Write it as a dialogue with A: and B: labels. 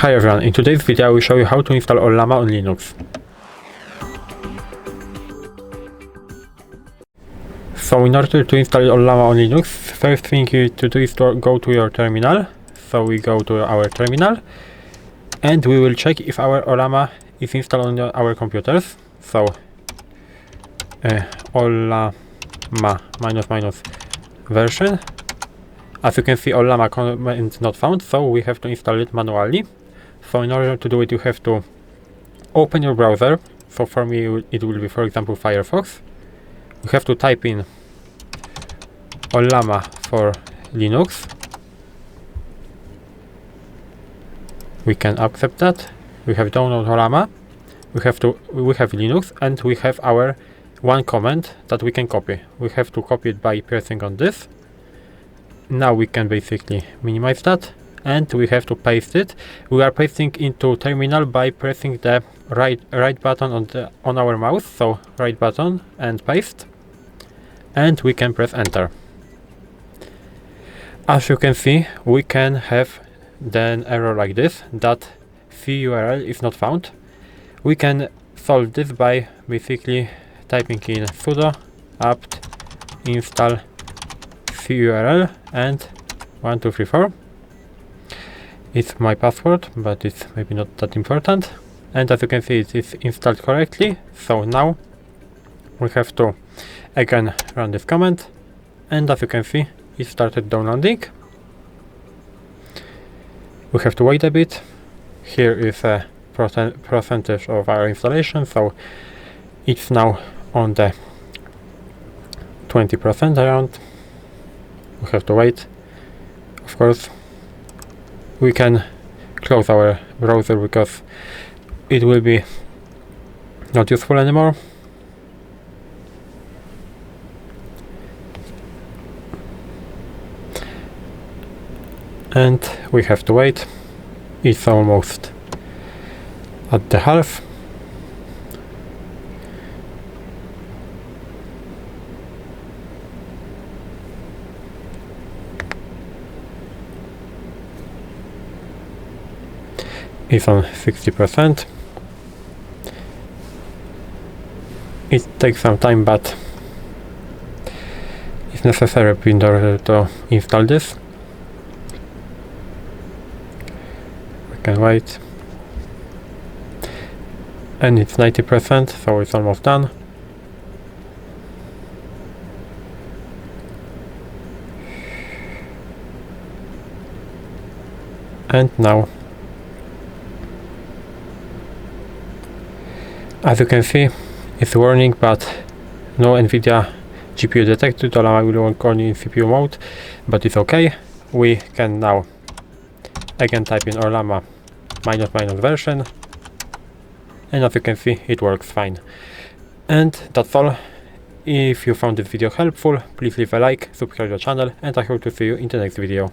A: Hi everyone, in today's video I will show you how to install Ollama on Linux. So in order to install Ollama on Linux, first thing you need to do is to go to your terminal. So we go to our terminal and we will check if our Ollama is installed on our computers. So Ollama version. As you can see, Ollama command is not found, so we have to install it manually. So in order to do it, you have to open your browser. So for me it will be, for example, Firefox. You have to type in Ollama for Linux. We can accept that. We have download Ollama. We have Linux, and we have our one command that we can copy. We have to copy it by pressing on this. Now we can basically minimize that, and we have to paste it. We are pasting into terminal by pressing the right button on our mouse. So right button and paste, and we can press enter. As you can see, we can have then error like this, that URL is not found. We can solve this by basically typing in sudo apt install URL and 1234. It's my password, but it's maybe not that important. And as you can see, it is installed correctly. So now we have to again run this command, and as you can see, it started downloading. We have to wait a bit. Here is a percentage of our installation, so it's now on the 20% around. We have to wait. Of course, we can close our browser because it will be not useful anymore. And we have to wait. It's almost at the half. It's on 60%. It takes some time, but it's necessary in order to install this. We can wait. And it's 90%, so it's almost done. And now, as you can see, it's warning, but no NVIDIA GPU detected. Ollama will work only in CPU mode, but it's okay. We can now again type in Ollama -- version, and as you can see, it works fine. And that's all. If you found this video helpful, please leave a like, subscribe to the channel, and I hope to see you in the next video.